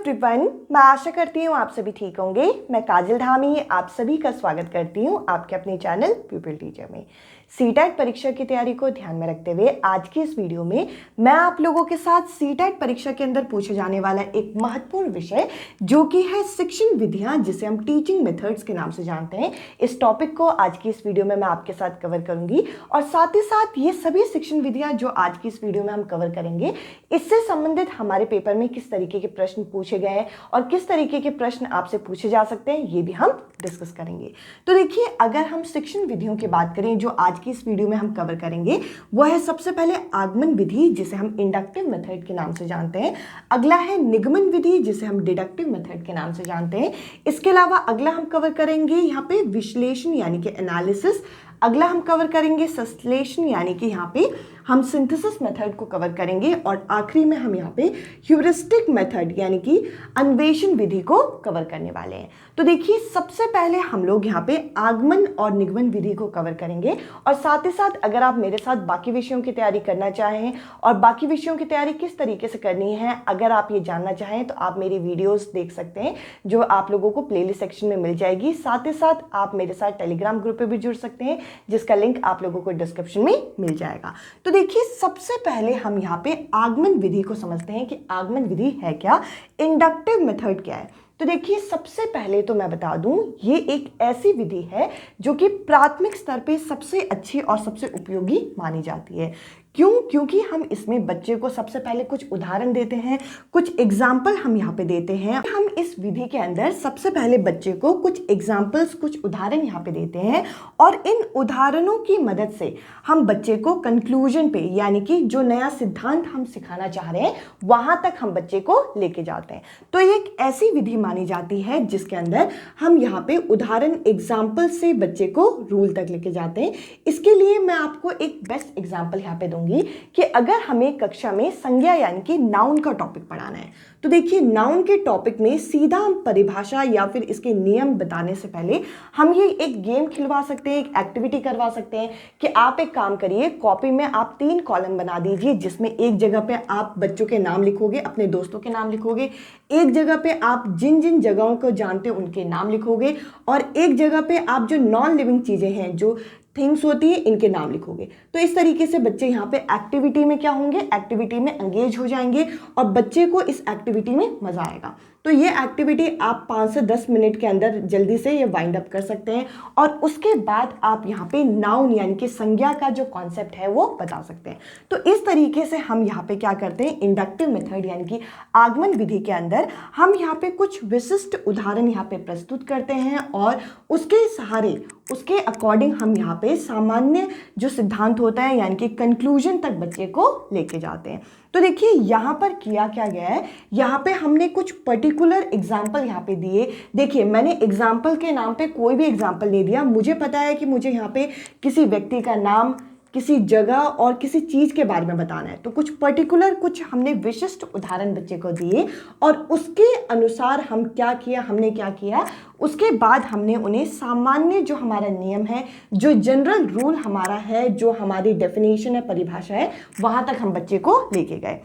Everyone, मैं आशा करती हूँ आप सभी ठीक होंगे। मैं काजल धामी आप सभी का स्वागत करती हूँ आपके अपने चैनल प्यूपिल टीचर में। सीटेट परीक्षा की तैयारी को ध्यान में रखते हुए आज की इस वीडियो में मैं आप लोगों के साथ सीटेट परीक्षा के अंदर पूछे जाने वाला एक महत्वपूर्ण विषय जो कि है शिक्षण विधियां, जिसे हम टीचिंग मेथड्स के नाम से जानते हैं, इस टॉपिक को आज की इस वीडियो में मैं आपके साथ कवर करूंगी। और साथ ही साथ ये सभी शिक्षण विधियां जो आज की इस वीडियो में हम कवर करेंगे, इससे संबंधित हमारे पेपर में किस तरीके के प्रश्न पूछे गए हैं और किस तरीके के प्रश्न आपसे पूछे जा सकते हैं, ये भी हम डिस्कस करेंगे। तो देखिए, अगर हम शिक्षण विधियों की बात करें जो आज की इस वीडियो में हम कवर करेंगे, वह है सबसे पहले आगमन विधि, जिसे हम इंडक्टिव मेथड के नाम से जानते हैं। अगला है निगमन विधि, जिसे हम डिडक्टिव मेथड के नाम से जानते हैं। इसके अलावा अगला हम कवर करेंगे यहाँ पे विश्लेषण यानी कि एनालिसिस। अगला हम कवर करेंगे संश्लेषण यानी कि यहाँ पे हम सिंथेसिस मेथड को कवर करेंगे। और आखिरी में हम यहाँ पे ह्यूरिस्टिक मेथड यानी कि अन्वेषण विधि को कवर करने वाले हैं। तो देखिए, सबसे पहले हम लोग यहाँ पे आगमन और निगमन विधि को कवर करेंगे। और साथ ही साथ अगर आप मेरे साथ बाकी विषयों की तैयारी करना चाहें और बाकी विषयों की तैयारी किस तरीके से करनी है, अगर आप ये जानना चाहें तो आप मेरी वीडियोस देख सकते हैं जो आप लोगों को प्लेलिस्ट सेक्शन में मिल जाएगी। साथ ही साथ आप मेरे साथ टेलीग्राम ग्रुप पे भी जुड़ सकते हैं, जिसका लिंक आप लोगों को डिस्क्रिप्शन में मिल जाएगा। तो देखिए, सबसे पहले हम यहाँ पे आगमन विधि को समझते हैं कि आगमन विधि है क्या, इंडक्टिव मेथड क्या है। तो देखिए, सबसे पहले तो मैं बता दूं, ये एक ऐसी विधि है जो कि प्राथमिक स्तर पे सबसे अच्छी और सबसे उपयोगी मानी जाती है। क्यों? क्योंकि हम इसमें बच्चे को सबसे पहले कुछ उदाहरण देते हैं, कुछ एग्जाम्पल हम यहाँ पे देते हैं। हम इस विधि के अंदर सबसे पहले बच्चे को कुछ एग्जाम्पल्स, कुछ उदाहरण यहाँ पे देते हैं और इन उदाहरणों की मदद से हम बच्चे को कंक्लूजन पे यानी कि जो नया सिद्धांत हम सिखाना चाह रहे हैं वहां तक हम बच्चे को लेके जाते हैं। तो ये एक ऐसी विधि मानी जाती है जिसके अंदर हम यहाँ पे उदाहरण एग्जाम्पल से बच्चे को रूल तक लेके जाते हैं। इसके लिए मैं आपको एक बेस्ट एग्जाम्पल यहाँ पे कि अगर हमें कक्षा में संज्ञा यानी कि नाउन का टॉपिक पढ़ाना है, तो देखिए, नाउन के टॉपिक में सीधा हम परिभाषा या फिर इसके नियम बताने से पहले हम ये एक गेम खिलवा सकते हैं, एक एक्टिविटी करवा सकते हैं कि आप एक काम करिए, कॉपी में आप 3 कॉलम बना दीजिए, जिसमें एक जगह पे आप बच्चों के नाम लिखोगे, अपने दोस्तों के नाम लिखोगे, एक जगह पे आप जिन जिन जगहों को जानते हैं उनके नाम लिखोगे, और एक जगह पे आप जो नॉन लिविंग चीजें हैं, जो थिंग्स होती है, इनके नाम लिखोगे। तो इस तरीके से बच्चे यहाँ पे एक्टिविटी में क्या होंगे, एक्टिविटी में एंगेज हो जाएंगे और बच्चे को इस एक्टिविटी में मजा आएगा। तो ये एक्टिविटी आप 5 से 10 मिनट के अंदर जल्दी से ये वाइंड अप कर सकते हैं और उसके बाद आप यहाँ पे नाउन यानी कि संज्ञा का जो कॉन्सेप्ट है वो बता सकते हैं। तो इस तरीके से हम यहाँ पे क्या करते हैं, इंडक्टिव मेथड यानी कि आगमन विधि के अंदर हम यहाँ पे कुछ विशिष्ट उदाहरण यहाँ पे प्रस्तुत करते हैं और उसके सहारे, उसके अकॉर्डिंग हम यहाँ पे सामान्य जो सिद्धांत होता है यानी कि कंक्लूजन तक बच्चे को लेके जाते हैं। तो देखिए, यहाँ पर किया क्या गया है, यहाँ पे हमने कुछ पर्टिकुलर एग्जाम्पल यहाँ पे दिए। देखिए, मैंने एग्जाम्पल के नाम पे कोई भी एग्जाम्पल नहीं दिया। मुझे पता है कि मुझे यहाँ पे किसी व्यक्ति का नाम, किसी जगह और किसी चीज के बारे में बताना है, तो कुछ पर्टिकुलर, कुछ हमने विशिष्ट उदाहरण बच्चे को दिए और उसके अनुसार हम क्या किया, हमने क्या किया, उसके बाद हमने उन्हें सामान्य जो हमारा नियम है, जो जनरल रूल हमारा है, जो हमारी डेफिनेशन है, परिभाषा है, वहां तक हम बच्चे को लेके गए।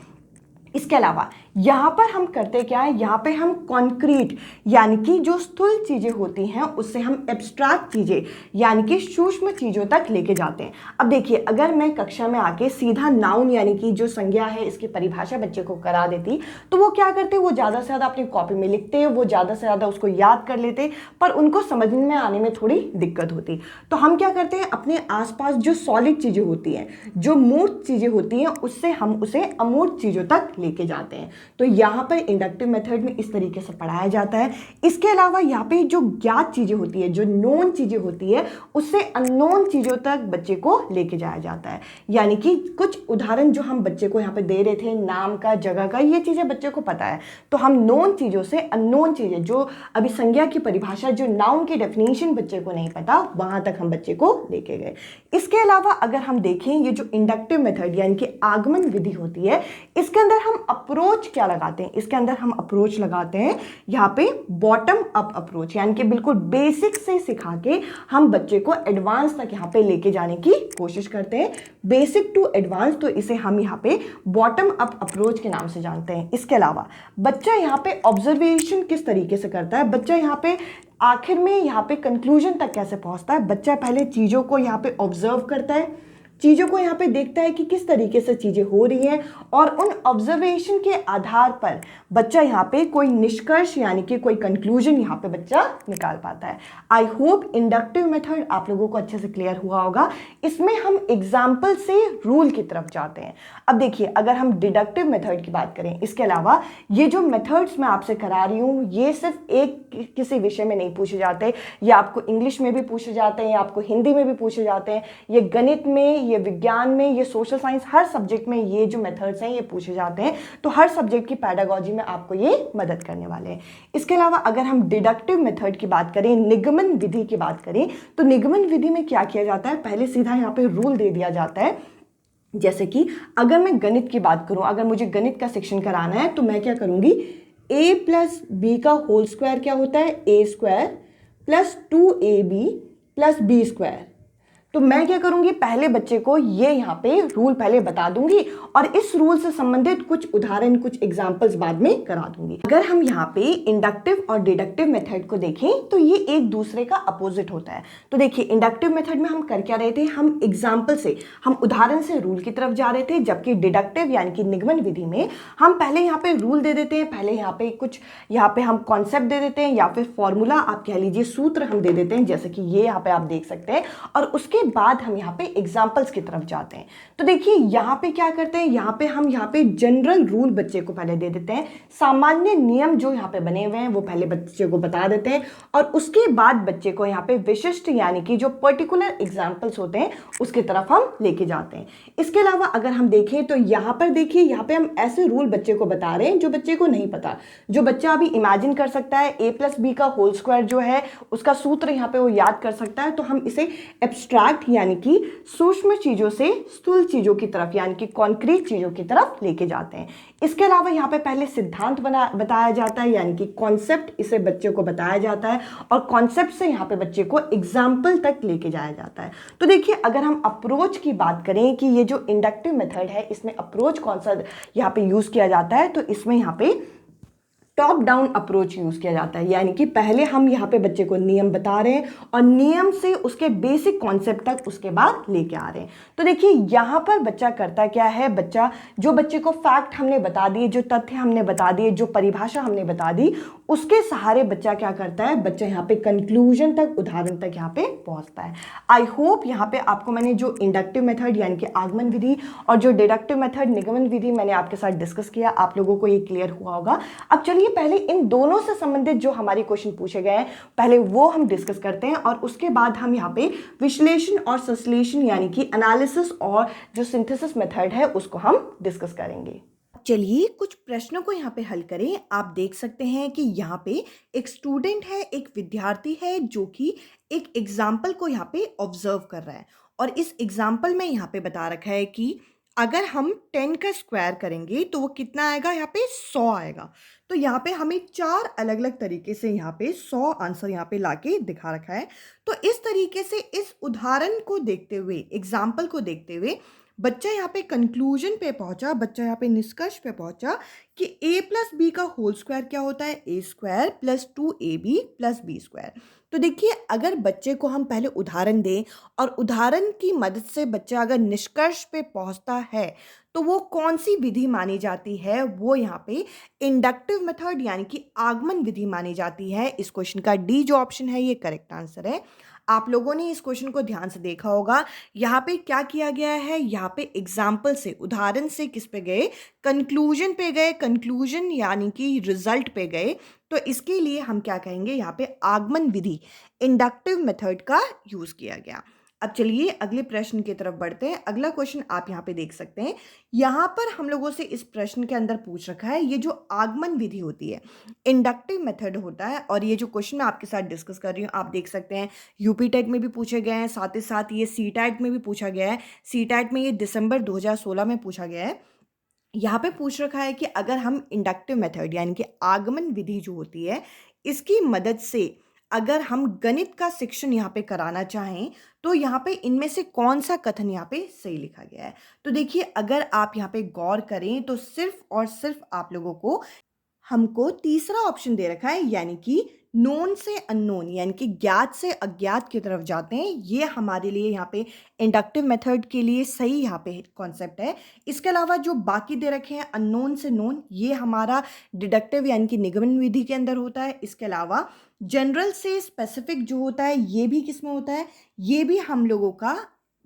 इसके अलावा यहाँ पर हम करते क्या है, यहाँ पे हम कॉन्क्रीट यानी कि जो स्थूल चीजें होती हैं उससे हम एब्स्ट्रैक्ट चीजें यानी कि सूक्ष्म चीजों तक लेके जाते हैं। अब देखिए, अगर मैं कक्षा में आके सीधा नाउन यानी कि जो संज्ञा है इसकी परिभाषा बच्चे को करा देती, तो वो क्या करते, वो ज्यादा से ज्यादा अपनी कॉपी में लिखते, वो ज्यादा से ज्यादा उसको याद कर लेते, पर उनको समझ में आने में थोड़ी दिक्कत होती। तो हम क्या करते हैं, अपने आसपास जो सॉलिड चीजें होती हैं, जो मूर्त चीजें होती हैं, उससे हम उसे अमूर्त चीजों तक लेके जाते हैं। तो यहाँ पर इंडक्टिव मेथड में इस तरीके से पढ़ाया जाता है। इसके अलावा यहाँ पे जो ज्ञात चीजें होती है, जो नोन चीजें होती है, उससे अननोन चीजों तक बच्चे को लेके जाया जाता है। यानी कि कुछ उदाहरण जो हम बच्चे को यहाँ पे दे रहे थे, नाम का, जगह का, ये चीजें बच्चे को पता है, तो हम नोन चीजों से अननोन चीजें, जो अभी संज्ञा की परिभाषा, जो नाउन की डेफिनेशन बच्चे को नहीं पता, वहां तक हम बच्चे को लेके गए। इसके अलावा अगर हम देखें, ये जो इंडक्टिव मेथड यानी कि आगमन विधि होती है, इसके अंदर हम अप्रोच अप्रोच क्या लगाते हैं, इसके अंदर हम अप्रोच लगाते हैं यहाँ पे बॉटम अप अप्रोच, यानी कि बिल्कुल बेसिक से सिखा के हम बच्चे को एडवांस तक यहाँ पे लेके जाने की कोशिश करते हैं, बेसिक टू एडवांस। तो इसे हम यहाँ पे बॉटम अप अप्रोच के नाम से जानते हैं। इसके अलावा बच्चा यहाँ पे ऑब्जर्वेशन किस तरीके से करता है, बच्चा यहाँ पे आखिर में यहाँ पे कंक्लूजन तक कैसे पहुंचता है। बच्चा पहले चीज़ों को यहाँ पे ऑब्जर्व करता है, चीज़ों को यहाँ पे देखता है कि किस तरीके से चीज़ें हो रही हैं, और उन ऑब्जर्वेशन के आधार पर बच्चा यहाँ पे कोई निष्कर्ष यानी कि कोई कंक्लूजन यहाँ पे बच्चा निकाल पाता है। आई होप इंडक्टिव मेथड आप लोगों को अच्छे से क्लियर हुआ होगा। इसमें हम एग्जाम्पल से रूल की तरफ जाते हैं। अब देखिए, अगर हम डिडक्टिव मेथड की बात करें, इसके अलावा ये जो मेथड्स मैं आपसे करा रही हूँ ये सिर्फ एक किसी विषय में नहीं पूछे जाते, ये आपको इंग्लिश में भी पूछे जाते हैं, या आपको हिंदी में भी पूछे जाते हैं, ये गणित में, ये विज्ञान में, ये सोशल साइंस, हर सब्जेक्ट में ये जो मेथड्स हैं ये पूछे जाते हैं। तो हर सब्जेक्ट की पैडागोजी में आपको ये मदद करने वाले हैं। इसके अलावा अगर हम डिडक्टिव मेथड की बात करें, निगमन विधि की बात करें, तो निगमन विधि में क्या किया जाता है, पहले सीधा यहाँ पे रूल दे दिया जाता है। जैसे कि अगर मैं गणित की बात करूं, अगर मुझे गणित का सेक्शन कराना है तो मैं क्या करूंगी, a प्लस बी का होल स्क्वायर क्या होता है, a square plus 2ab plus b square. तो मैं क्या करूंगी, पहले बच्चे को ये यहाँ पे रूल पहले बता दूंगी और इस रूल से संबंधित कुछ उदाहरण, कुछ एग्जांपल्स बाद में करा दूंगी। अगर हम यहाँ पे इंडक्टिव और डिडक्टिव मेथड को देखें तो ये एक दूसरे का अपोजिट होता है। तो देखिए, इंडक्टिव मेथड में हम कर क्या रहे थे, हम एग्जाम्पल से, हम उदाहरण से रूल की तरफ जा रहे थे, जबकि डिडक्टिव यानी कि निगमन विधि में हम पहले यहाँ पे रूल दे देते हैं, पहले यहाँ पे कुछ यहाँ पे हम कॉन्सेप्ट दे देते हैं, या फिर फॉर्मूला आप कह लीजिए, सूत्र हम दे देते हैं, जैसे कि ये यहाँ पे आप देख सकते हैं, और उसके बाद हम यहाँ पे एग्जाम्पल्स की तरफ जाते हैं। तो देखिए यहाँ पे क्या करते हैं, यहाँ पे हम यहाँ पे जनरल रूल बच्चे को पहले दे देते हैं, सामान्य नियम जो यहाँ पे बने हुए हैं वो पहले बच्चे को बता देते हैं, और उसके बाद बच्चे को यहाँ पे विशिष्ट यानी कि जो पर्टिकुलर एग्जाम्पल्स होते हैं उसकी तरफ हम लेके जाते हैं। इसके अलावा अगर हम देखें तो यहाँ पर देखिए, यहाँ पे हम ऐसे रूल बच्चे को बता रहे हैं जो बच्चे को नहीं पता, जो बच्चा अभी इमेजिन कर सकता है, a प्लस बी का होल स्क्वायर जो है उसका सूत्र यहाँ पे वो याद कर सकता है। तो हम इसे एब्स्ट्रैक्ट यानी कि सूक्ष्म चीजों से स्थूल चीजों की तरफ यानी कि कॉन्क्रीट चीजों की तरफ लेके जाते हैं। इसके अलावा यहाँ पे पहले सिद्धांत बताया जाता है, यानी कि कॉन्सेप्ट, इसे बच्चे को बताया जाता है, और कॉन्सेप्ट से यहाँ पे बच्चे को एग्जाम्पल तक लेके जाया जाता है। तो देखिए, अगर हम अप्रोच की बात करें कि ये जो इंडक्टिव मेथड है इसमें अप्रोच कौन सा यहाँ पे यूज किया जाता है, तो इसमें यहाँ पे टॉप डाउन अप्रोच यूज किया जाता है, यानी कि पहले हम यहाँ पे बच्चे को नियम बता रहे हैं और नियम से उसके बेसिक कॉन्सेप्ट तक उसके बाद लेके आ रहे हैं। तो देखिए यहाँ पर बच्चा करता क्या है, बच्चे को फैक्ट हमने बता दिए, जो तथ्य हमने बता दिए, जो परिभाषा हमने बता दी, उसके सहारे बच्चा क्या करता है, बच्चा यहाँ पे कंक्लूजन तक, उदाहरण तक यहाँ पे पहुंचता है। आई होप यहाँ पे आपको मैंने जो इंडक्टिव मेथड यानी कि आगमन विधि और जो डिडक्टिव मेथड निगमन विधि मैंने आपके साथ डिस्कस किया, आप लोगों को ये क्लियर हुआ होगा। अब चलिए पहले इन दोनों से संबंधित जो हमारे क्वेश्चन पूछे गए हैं पहले वो हम डिस्कस करते हैं, और उसके बाद हम यहाँ पे विश्लेषण और संश्लेषण यानी कि एनालिसिस और जो सिंथेसिस मेथड है उसको हम डिस्कस करेंगे। चलिए कुछ प्रश्नों को यहाँ पे हल करें। आप देख सकते हैं कि यहाँ पे एक स्टूडेंट है, एक विद्यार्थी है जो कि एक एग्जाम्पल को यहाँ पे ऑब्जर्व कर रहा है, और इस एग्जाम्पल में यहाँ पे बता रखा है कि अगर हम 10 का स्क्वायर करेंगे तो वो कितना आएगा, यहाँ पे 100 आएगा। तो यहाँ पे हमें 4 अलग अलग तरीके से यहाँ पे 100 आंसर यहाँ पे लाके दिखा रखा है। तो इस तरीके से इस उदाहरण को देखते हुए, एग्जाम्पल को देखते हुए बच्चा यहाँ पे कंक्लूजन पे पहुंचा, बच्चा यहाँ पे निष्कर्ष पे पहुंचा कि a प्लस बी का होल स्क्वायर क्या होता है, a square plus 2ab plus B square. तो देखिए, अगर बच्चे को हम पहले उदाहरण दें और उदाहरण की मदद से बच्चा अगर निष्कर्ष पे पहुंचता है तो वो कौन सी विधि मानी जाती है, वो यहाँ पे इंडक्टिव मेथड यानी कि आगमन विधि मानी जाती है। इस क्वेश्चन का डी जो ऑप्शन है ये करेक्ट आंसर है। आप लोगों ने इस क्वेश्चन को ध्यान से देखा होगा, यहाँ पे क्या किया गया है, यहाँ पे एग्जाम्पल से, उदाहरण से किस पे गए, कंक्लूजन पे गए, कंक्लूजन यानी कि रिजल्ट पे गए। तो इसके लिए हम क्या कहेंगे, यहाँ पे आगमन विधि इंडक्टिव मेथड का यूज किया गया। अब चलिए अगले प्रश्न की तरफ बढ़ते हैं। अगला क्वेश्चन आप यहाँ पे देख सकते हैं, यहाँ पर हम लोगों से इस प्रश्न के अंदर पूछ रखा है, ये जो आगमन विधि होती है इंडक्टिव मेथड होता है, और ये जो क्वेश्चन मैं आपके साथ डिस्कस कर रही हूँ आप देख सकते हैं यूपी टेट में भी पूछे गए हैं, साथ ही साथ ये सी टैट में भी पूछा गया है। सी टैट में ये दिसंबर 2016 में पूछा गया है। यहाँ पे पूछ रखा है कि अगर हम इंडक्टिव मेथड यानी कि आगमन विधि जो होती है, इसकी मदद से अगर हम गणित का शिक्षण यहाँ पे कराना चाहें, तो यहाँ पे इनमें से कौन सा कथन यहाँ पे सही लिखा गया है। तो देखिए, अगर आप यहाँ पे गौर करें तो सिर्फ और सिर्फ आप लोगों को हमको तीसरा ऑप्शन दे रखा है, यानी कि नोन से अननोन, यानी कि ज्ञात से अज्ञात की तरफ जाते हैं। ये हमारे लिए यहाँ पे इंडक्टिव मेथड के लिए सही यहाँ पे कॉन्सेप्ट है। इसके अलावा जो बाकी दे रखे हैं अननोन से नोन, ये हमारा डिडक्टिव यानी कि निगमन विधि के अंदर होता है। इसके अलावा जनरल से स्पेसिफिक जो होता है, ये भी किस में होता है, ये भी हम लोगों का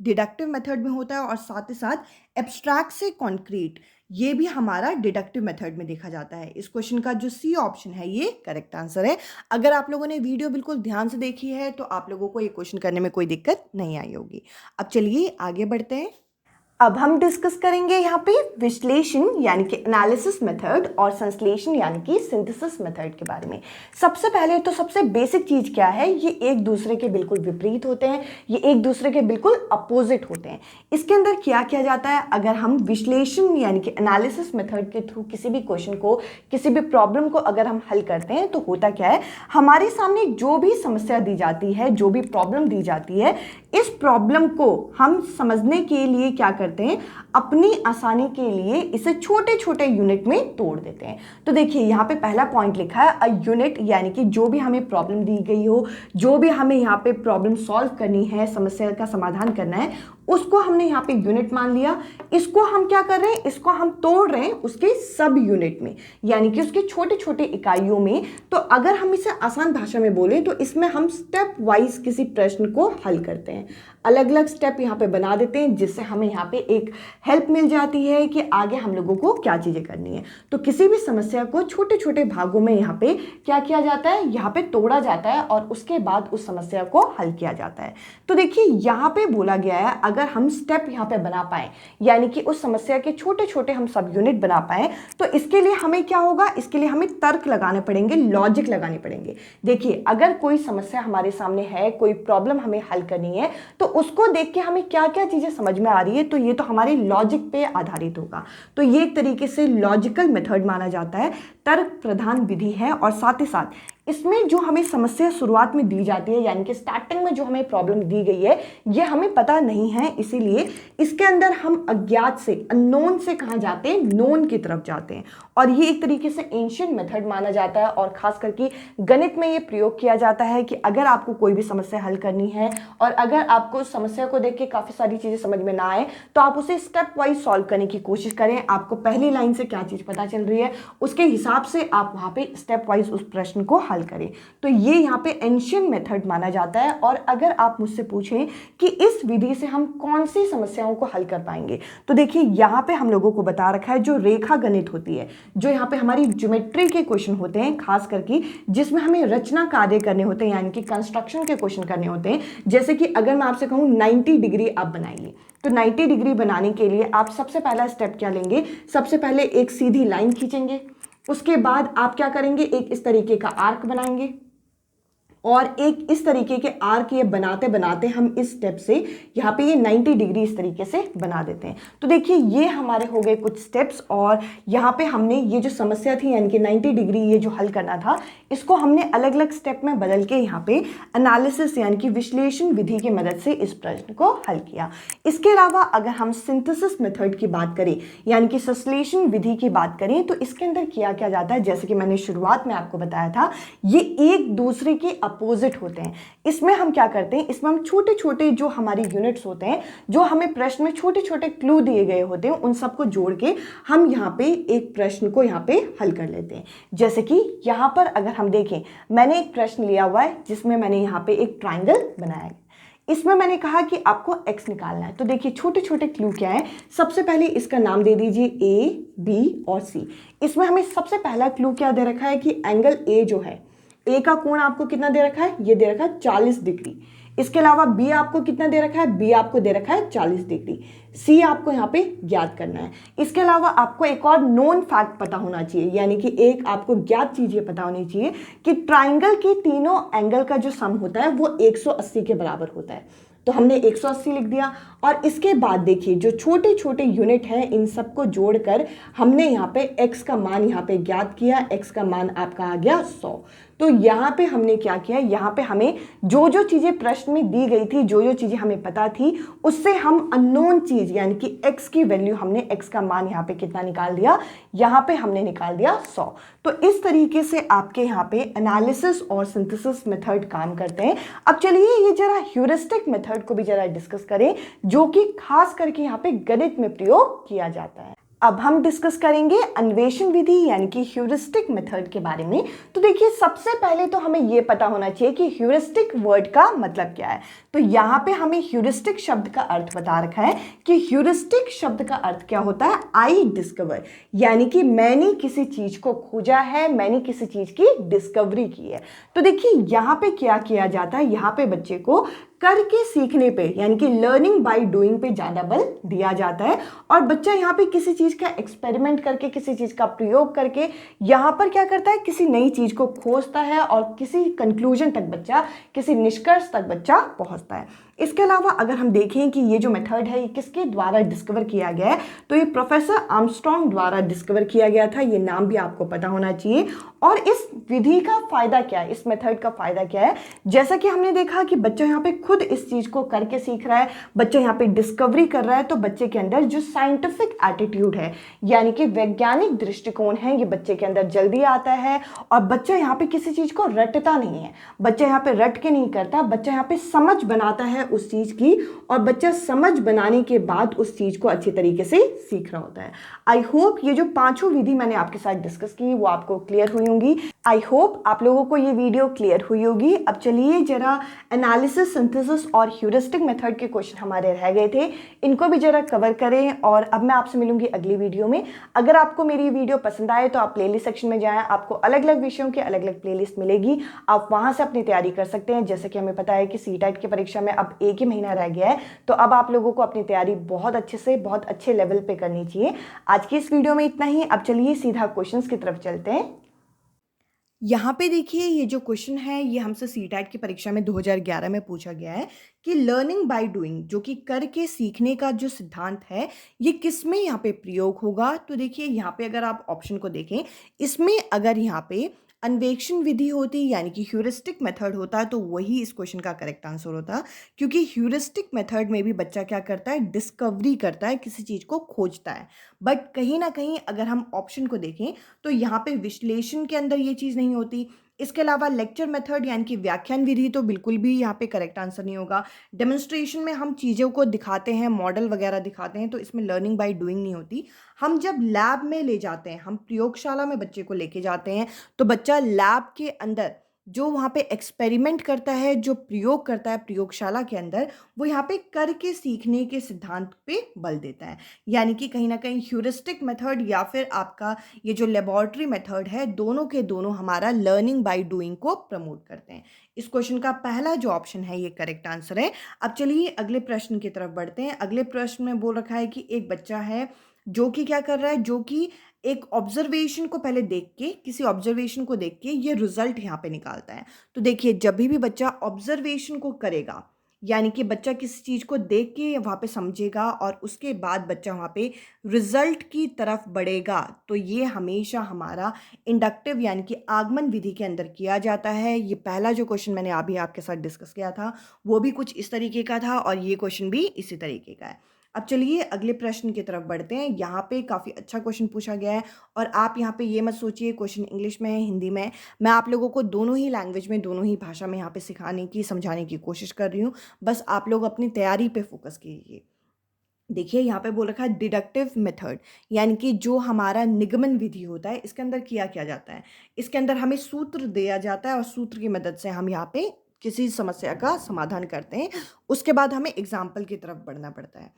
डिडक्टिव मेथड में होता है। और साथ ही साथ एब्स्ट्रैक्ट से कॉन्क्रीट, ये भी हमारा डिडक्टिव मेथड में देखा जाता है। इस क्वेश्चन का जो सी ऑप्शन है ये करेक्ट आंसर है। अगर आप लोगों ने वीडियो बिल्कुल ध्यान से देखी है तो आप लोगों को ये क्वेश्चन करने में कोई दिक्कत नहीं आई होगी। अब चलिए आगे बढ़ते हैं। अब हम डिस्कस करेंगे यहाँ पे विश्लेषण यानी कि एनालिसिस मेथड और संश्लेषण यानी कि सिंथेसिस मेथड के बारे में। सबसे पहले तो सबसे बेसिक चीज क्या है, ये एक दूसरे के बिल्कुल विपरीत होते हैं, ये एक दूसरे के बिल्कुल अपोजिट होते हैं। इसके अंदर क्या किया जाता है, अगर हम विश्लेषण यानी कि एनालिसिस मेथड के थ्रू किसी भी क्वेश्चन को, किसी भी प्रॉब्लम को अगर हम हल करते हैं, तो होता क्या है, हमारे सामने जो भी समस्या दी जाती है, जो भी प्रॉब्लम दी जाती है, इस प्रॉब्लम को हम समझने के लिए क्या करते हैं, अपनी आसानी के लिए इसे छोटे छोटे यूनिट में तोड़ देते हैं। तो देखिए यहाँ पे पहला पॉइंट लिखा है अ यूनिट, यानी कि जो भी हमें प्रॉब्लम दी गई हो, जो भी हमें यहाँ पे प्रॉब्लम सॉल्व करनी है, समस्या का समाधान करना है, उसको हमने यहाँ पे यूनिट मान लिया। इसको हम क्या कर रहे हैं, इसको हम तोड़ रहे हैं उसके सब यूनिट में, यानी कि उसके छोटे छोटे इकाइयों में। तो अगर हम इसे आसान भाषा में बोले तो इसमें हम स्टेप वाइज किसी प्रश्न को हल करते हैं, अलग अलग स्टेप यहाँ पे बना देते हैं, जिससे हमें यहाँ पे एक हेल्प मिल जाती है कि आगे हम लोगों को क्या चीजें करनी है। तो किसी भी समस्या को छोटे छोटे भागों में यहाँ पे क्या किया जाता है, यहाँ पे तोड़ा जाता है और उसके बाद उस समस्या को हल किया जाता है। तो देखिए यहाँ पे बोला गया है अगर हम स्टेप यहाँ पे बना पाए, यानी कि उस समस्या के छोटे छोटे हम सब यूनिट बना पाए, तो इसके लिए हमें क्या होगा, इसके लिए हमें तर्क लगाने पड़ेंगे, लॉजिक लगाने पड़ेंगे। देखिए अगर कोई समस्या हमारे सामने है, कोई प्रॉब्लम हमें हल करनी है, तो उसको देख के हमें क्या क्या चीजें समझ में आ रही है, तो ये तो हमारे लॉजिक पे आधारित होगा। तो ये एक तरीके से लॉजिकल मेथड माना जाता है, तर्क प्रधान विधि है। और साथ ही साथ इसमें जो हमें समस्या शुरुआत में दी जाती है, यानी कि स्टार्टिंग में जो हमें प्रॉब्लम दी गई है, ये हमें पता नहीं है, इसीलिए इसके अंदर हम अज्ञात से, अननोन से कहाँ जाते हैं, नोन की तरफ जाते हैं। और ये एक तरीके से एंशिएंट मेथड माना जाता है और खास करके गणित में ये प्रयोग किया जाता है कि अगर आपको कोई भी समस्या हल करनी है और अगर आपको उस समस्या को देख के काफ़ी सारी चीज़ें समझ में ना आए, तो आप उसे स्टेप वाइज सॉल्व करने की कोशिश करें। आपको पहली लाइन से क्या चीज़ पता चल रही है, उसके हिसाब से आप वहाँ पे स्टेप वाइज उस प्रश्न को हल करें। तो ये यहाँ पे एंशिएंट मेथड माना जाता है। और अगर आप मुझसे पूछें कि इस विधि से हम कौन सी समस्याओं को हल कर पाएंगे, तो देखिए यहाँ पे हम लोगों को बता रखा है जो रेखा गणित होती है, जो यहाँ पे हमारी ज्योमेट्री के क्वेश्चन होते हैं, खास करके जिसमें हमें रचना कार्य करने होते हैं, यानी कि कंस्ट्रक्शन के क्वेश्चन करने होते हैं। जैसे कि अगर मैं आपसे कहूँ 90 डिग्री आप बनाइए, तो 90 डिग्री बनाने के लिए आप सबसे पहला स्टेप क्या लेंगे, सबसे पहले एक सीधी लाइन खींचेंगे, उसके बाद आप क्या करेंगे, एक इस तरीके का आर्क बनाएंगे और एक इस तरीके के आर्क ये बनाते बनाते हम इस स्टेप से यहाँ पे ये 90 डिग्री इस तरीके से बना देते हैं। तो देखिए ये हमारे हो गए कुछ स्टेप्स और यहाँ पे हमने ये जो समस्या थी यानी कि 90 डिग्री ये जो हल करना था, इसको हमने अलग अलग स्टेप में बदल के यहाँ पे एनालिसिस यानी कि विश्लेषण विधि की मदद से इस प्रश्न को हल किया। इसके अलावा अगर हम सिंथेसिस मेथड की बात करें यानी कि संश्लेषण विधि की बात करें, तो इसके अंदर क्या किया जाता है, जैसे कि मैंने शुरुआत में आपको बताया था, ये एक दूसरे के अपोजिट होते हैं। इसमें हम क्या करते हैं, इसमें हम छोटे छोटे जो हमारी यूनिट्स होते हैं, जो हमें प्रश्न में छोटे छोटे क्लू दिए गए होते हैं, उन सबको जोड़ के हम यहाँ पे एक प्रश्न को यहाँ पे हल कर लेते हैं। जैसे कि यहाँ पर अगर हम देखें, मैंने एक प्रश्न लिया हुआ है जिसमें मैंने यहाँ पे एक ट्राइंगल बनाया है। इसमें मैंने कहा कि आपको x निकालना है। तो देखिए छोटे छोटे क्लू क्या है, सबसे पहले इसका नाम दे दीजिए a, b और c। इसमें हमें सबसे पहला क्लू क्या दे रखा है कि एंगल a जो है, ए का कोण आपको कितना दे रखा है, ये दे रखा है 40 डिग्री। इसके अलावा बी आपको कितना दे रखा है, बी आपको दे रखा है 40 डिग्री। सी आपको यहाँ पे ज्ञात करना है। इसके अलावा आपको एक और नोन फैक्ट पता होना चाहिए, यानी कि एक आपको ज्ञात चीज ये पता होनी चाहिए कि ट्राइंगल के तीनों एंगल का जो सम होता है वो 180 के बराबर होता है। तो हमने 180 लिख दिया। और इसके बाद देखिए जो छोटे छोटे यूनिट हैं इन सबको जोड़कर हमने यहाँ पे x का मान यहाँ पे ज्ञात किया। x का मान आपका आ गया 100। तो यहाँ पे हमने क्या किया, यहाँ पे हमें जो जो चीज़ें प्रश्न में दी गई थी, जो जो चीज़ें हमें पता थी, उससे हम अननोन चीज़ यानी कि x की वैल्यू, हमने x का मान यहाँ पे कितना निकाल दिया, यहाँ पे हमने निकाल दिया 100। तो इस तरीके से आपके यहाँ पे एनालिसिस और सिंथेसिस मेथड काम करते हैं। अब चलिए ये जरा ह्यूरिस्टिक मेथड को भी जरा डिस्कस करें, जो कि खास करके यहाँ पे गणित में प्रयोग किया जाता है। अब हम डिस्कस करेंगे अन्वेषण विधि यानी कि ह्यूरिस्टिक मेथड के बारे में। तो देखिए सबसे पहले तो हमें यह पता होना चाहिए कि ह्यूरिस्टिक वर्ड का मतलब क्या है। तो यहाँ पे हमें ह्यूरिस्टिक शब्द का अर्थ बता रखा है कि ह्यूरिस्टिक शब्द का अर्थ क्या होता है, आई डिस्कवर, यानी कि मैंने किसी चीज को खोजा है, मैंने किसी चीज की डिस्कवरी की है। तो देखिए यहाँ पे क्या किया जाता है, यहाँ पे बच्चे को करके सीखने पे यानी कि लर्निंग बाय डूइंग पे ज़्यादा बल दिया जाता है। और बच्चा यहाँ पे किसी चीज़ का एक्सपेरिमेंट करके, किसी चीज़ का प्रयोग करके यहाँ पर क्या करता है, किसी नई चीज़ को खोजता है और किसी कंक्लूजन तक बच्चा, किसी निष्कर्ष तक बच्चा पहुँचता है। इसके अलावा अगर हम देखें कि ये जो मेथड है ये किसके द्वारा डिस्कवर किया गया है, तो ये प्रोफेसर आर्मस्ट्रॉन्ग द्वारा डिस्कवर किया गया था। ये नाम भी आपको पता होना चाहिए। और इस विधि का फायदा क्या है, इस मेथड का फायदा क्या है, जैसा कि हमने देखा कि बच्चा यहाँ पे खुद इस चीज को करके सीख रहा है, बच्चा यहाँ पे डिस्कवरी कर रहा है, तो बच्चे के अंदर जो साइंटिफिक एटीट्यूड है यानी कि वैज्ञानिक दृष्टिकोण है, ये बच्चे के अंदर जल्दी आता है। और बच्चा यहाँ पे किसी चीज को रटता नहीं है, बच्चा यहाँ पे रट के नहीं करता, बच्चा यहाँ पे समझ बनाता है उस चीज की, और बच्चा समझ बनाने के बाद उस चीज को अच्छे तरीके से सीख रहा होता है। आई होप ये जो पांचों विधि मैंने आपके साथ डिस्कस की वो आपको क्लियर हुई होंगी। आई होप आप लोगों को ये वीडियो क्लियर हुई होगी। अब चलिए जरा एनालिसिस, सिंथेसिस और ह्यूरिस्टिक मेथड के क्वेश्चन हमारे रह गए थे, इनको भी जरा कवर करें। और अब मैं आपसे मिलूंगी अगली वीडियो में। अगर आपको मेरी वीडियो पसंद आए तो आप प्लेलिस्ट सेक्शन में जाएं, आपको अलग अलग विषयों की अलग अलग प्लेलिस्ट मिलेगी, आप वहां से अपनी तैयारी कर सकते हैं। जैसे कि हमें पता है कि सीटेट की परीक्षा में अब एक ही महीना रह गया है, तो अब आप लोगों को अपनी तैयारी बहुत अच्छे से, बहुत अच्छे लेवल पे करनी चाहिए। आज की इस वीडियो में इतना ही। अब चलिए सीधा क्वेश्चंस की तरफ चलते हैं। यहाँ पे देखिए ये जो क्वेश्चन है ये हमसे सीटेट की परीक्षा में 2011 में पूछा गया है कि लर्निंग बाय डूइंग, जो कि करके सीखने का जो सिद्धांत है, ये किस में यहाँ पे प्रयोग होगा। तो देखिए यहाँ पे अगर आप ऑप्शन को देखें, इसमें अगर यहाँ पे अन्वेषण विधि होती यानी कि ह्यूरिस्टिक मेथड होता तो वही इस क्वेश्चन का करेक्ट आंसर होता, क्योंकि ह्यूरिस्टिक मेथड में भी बच्चा क्या करता है, डिस्कवरी करता है, किसी चीज़ को खोजता है। बट कहीं ना कहीं अगर हम ऑप्शन को देखें तो यहाँ पे विश्लेषण के अंदर ये चीज़ नहीं होती। इसके अलावा लेक्चर मेथड यानी कि व्याख्यान विधि तो बिल्कुल भी यहाँ पे करेक्ट आंसर नहीं होगा। डेमोन्स्ट्रेशन में हम चीज़ों को दिखाते हैं, मॉडल वगैरह दिखाते हैं, तो इसमें लर्निंग बाय डूइंग नहीं होती। हम जब लैब में ले जाते हैं, हम प्रयोगशाला में बच्चे को लेके जाते हैं, तो बच्चा लैब के अंदर जो वहाँ पे एक्सपेरिमेंट करता है, जो प्रयोग करता है प्रयोगशाला के अंदर, वो यहाँ पे करके सीखने के सिद्धांत पे बल देता है। यानी कि कहीं ना कहीं ह्यूरिस्टिक मेथड या फिर आपका ये जो लेबोरेटरी मेथड है, दोनों के दोनों हमारा लर्निंग बाय डूइंग को प्रमोट करते हैं। इस क्वेश्चन का पहला जो ऑप्शन है ये करेक्ट आंसर है। अब चलिए अगले प्रश्न की तरफ बढ़ते हैं। अगले प्रश्न में बोल रखा है कि एक बच्चा है जो कि क्या कर रहा है, जो कि एक ऑब्जर्वेशन को पहले देख के, किसी ऑब्जर्वेशन को देख के ये रिजल्ट यहाँ पे निकालता है। तो देखिए जब भी बच्चा ऑब्जर्वेशन को करेगा, यानी कि बच्चा किसी चीज़ को देख के वहाँ पे समझेगा और उसके बाद बच्चा वहाँ पे रिजल्ट की तरफ बढ़ेगा, तो ये हमेशा हमारा इंडक्टिव यानी कि आगमन विधि के अंदर किया जाता है। ये पहला जो क्वेश्चन मैंने अभी आपके साथ डिस्कस किया था वो भी कुछ इस तरीके का था और ये क्वेश्चन भी इसी तरीके का है। अब चलिए अगले प्रश्न की तरफ बढ़ते हैं। यहाँ पे काफ़ी अच्छा क्वेश्चन पूछा गया है और आप यहाँ पे ये मत सोचिए क्वेश्चन इंग्लिश में है, हिंदी में है। मैं आप लोगों को दोनों ही लैंग्वेज में, दोनों ही भाषा में यहाँ पे सिखाने की, समझाने की कोशिश कर रही हूँ। बस आप लोग अपनी तैयारी पे फोकस कीजिए। देखिए यहाँ पे बोल रखा है डिडक्टिव मेथड, यानी कि जो हमारा निगमन विधि होता है, इसके अंदर क्या जाता है, इसके अंदर हमें सूत्र दिया जाता है और सूत्र की मदद से हम यहाँ पे किसी समस्या का समाधान करते हैं। उसके बाद हमें एग्जाम्पल की तरफ बढ़ना पड़ता है।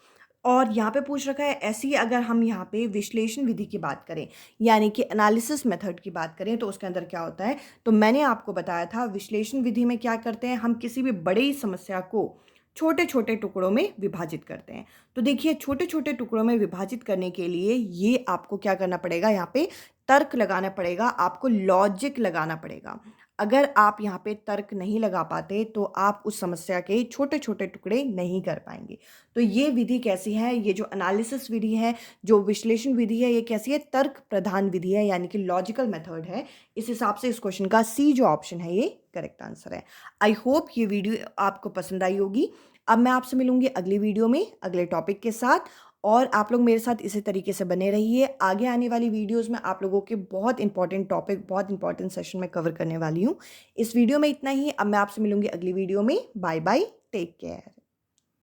और यहाँ पे पूछ रखा है ऐसी, अगर हम यहाँ पे विश्लेषण विधि की बात करें यानी कि एनालिसिस मेथड की बात करें, तो उसके अंदर क्या होता है, तो मैंने आपको बताया था विश्लेषण विधि में क्या करते हैं, हम किसी भी बड़ी समस्या को छोटे छोटे टुकड़ों में विभाजित करते हैं। तो देखिए छोटे छोटे टुकड़ों में विभाजित करने के लिए ये आपको क्या करना पड़ेगा, यहाँ पे तर्क लगाना पड़ेगा, आपको लॉजिक लगाना पड़ेगा। अगर आप यहाँ पे तर्क नहीं लगा पाते तो आप उस समस्या के छोटे छोटे टुकड़े नहीं कर पाएंगे। तो ये विधि कैसी है, ये जो एनालिसिस विधि है, जो विश्लेषण विधि है, ये कैसी है, तर्क प्रधान विधि है, यानी कि लॉजिकल मेथड है। इस हिसाब से इस क्वेश्चन का सी जो ऑप्शन है ये करेक्ट आंसर है। आई होप ये वीडियो आपको पसंद आई होगी। अब मैं आपसे मिलूंगी अगली वीडियो में अगले टॉपिक के साथ, और आप लोग मेरे साथ इसी तरीके से बने रहिए। आगे आने वाली वीडियोस में आप लोगों के बहुत इंपॉर्टेंट टॉपिक, बहुत इंपॉर्टेंट सेशन में कवर करने वाली हूँ। इस वीडियो में इतना ही। अब मैं आपसे मिलूंगी अगली वीडियो में। Bye bye, take care.